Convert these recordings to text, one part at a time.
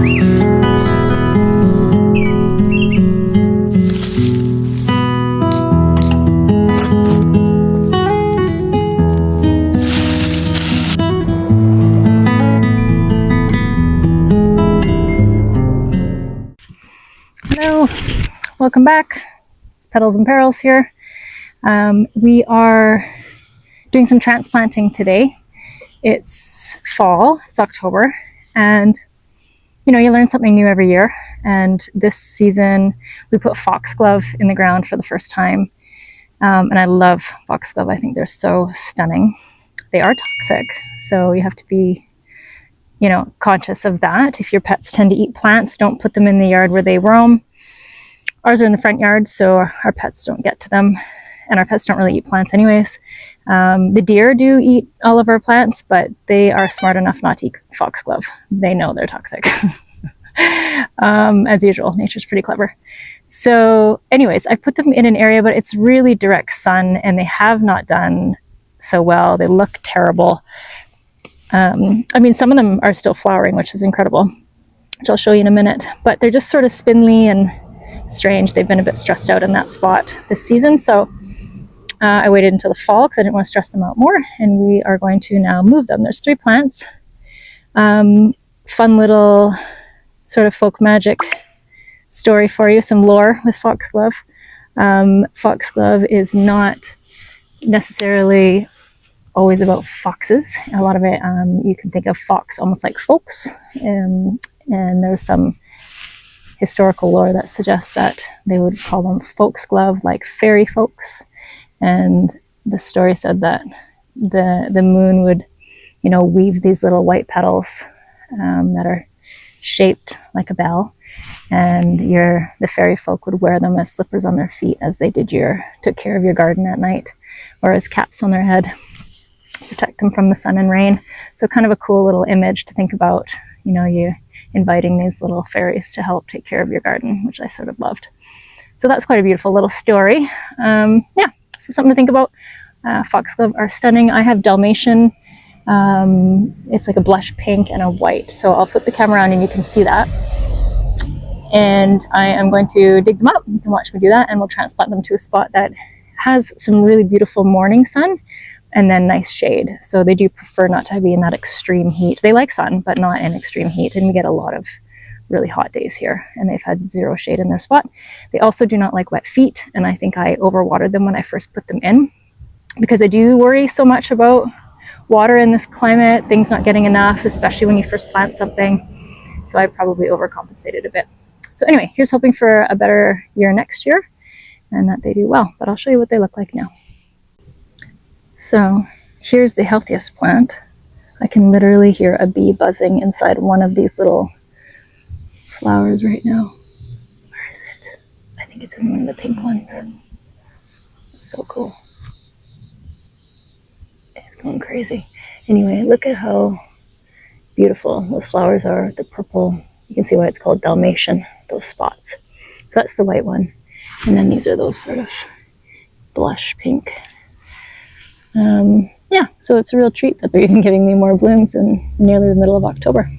Hello, welcome back. It's Petals and Perils here. We are doing some transplanting today. It's fall, it's October, and you know, you learn something new every year. And this season we put Foxglove in the ground for the first time. And I love Foxglove. I think they're so stunning. They are toxic, so you have to be, you know, conscious of that. If your pets tend to eat plants, don't put them in the yard where they roam. Ours are in the front yard, so our pets don't get to them, and our pets don't really eat plants anyways. The deer do eat all of our plants, but they are smart enough not to eat Foxglove. They know they're toxic. As usual, nature's pretty clever. So anyways, I put them in an area, but it's really direct sun, and they have not done so well. They look terrible. I mean, some of them are still flowering, which is incredible, which I'll show you in a minute, but they're just sort of spindly and strange. They've been a bit stressed out in that spot this season, so I waited until the fall because I didn't want to stress them out more, and we are going to now move them. There's 3 plants. Fun little sort of folk magic story for you, some lore with Foxglove. Foxglove is not necessarily always about foxes. A lot of it, you can think of fox almost like folks, and there's some historical lore that suggests that they would call them Foxglove, like fairy folks. And the story said that the moon would, you know, weave these little white petals that are shaped like a bell, and the fairy folk would wear them as slippers on their feet as they took care of your garden at night, or as caps on their head, protect them from the sun and rain. So kind of a cool little image to think about, you know, you inviting these little fairies to help take care of your garden, which I sort of loved. So that's quite a beautiful little story. Yeah, so something to think about. Foxglove are stunning. I have Dalmatian. It's like a blush pink and a white. So I'll flip the camera around and you can see that. And I am going to dig them up. You can watch me do that, and we'll transplant them to a spot that has some really beautiful morning sun and then nice shade. So they do prefer not to be in that extreme heat. They like sun, but not in extreme heat. And we get a lot of really hot days here, and they've had 0 shade in their spot. They also do not like wet feet, and I think I overwatered them when I first put them in, because I do worry so much about water in this climate, things not getting enough, especially when you first plant something. So I probably overcompensated a bit. So anyway, here's hoping for a better year next year and that they do well, but I'll show you what they look like now. So here's the healthiest plant. I can literally hear a bee buzzing inside one of these little flowers right now. Where is it? I think it's in one of the pink ones. It's so cool. It's going crazy. Anyway, look at how beautiful those flowers are. The purple, you can see why it's called Dalmatian, those spots. So that's the white one. And then these are those sort of blush pink. Yeah, so it's a real treat that they're even giving me more blooms in nearly the middle of October.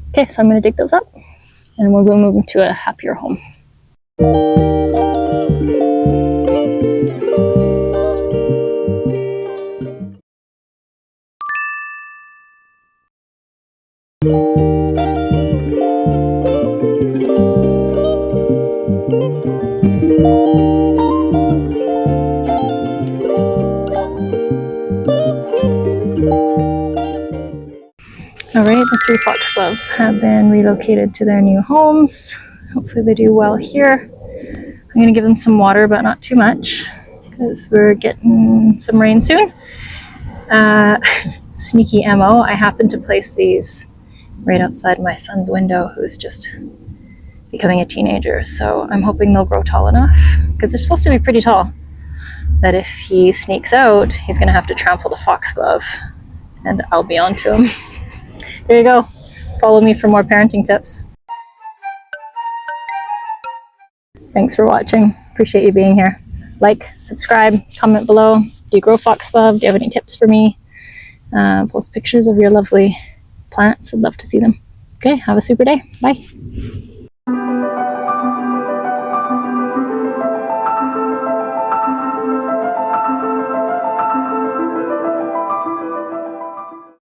Okay, so I'm going to dig those up, and we'll go move them to a happier home. All right, the 3 Foxgloves have been relocated to their new homes. Hopefully they do well here. I'm going to give them some water, but not too much, because we're getting some rain soon. Sneaky MO, I happened to place these right outside my son's window, who's just becoming a teenager. So I'm hoping they'll grow tall enough, because they're supposed to be pretty tall, that if he sneaks out, he's going to have to trample the Foxglove, and I'll be on to him. There you go. Follow me for more parenting tips. Thanks for watching. Appreciate you being here. Like, subscribe, comment below. Do you grow Foxglove? Do you have any tips for me? Post pictures of your lovely plants. I'd love to see them. Okay, have a super day. Bye.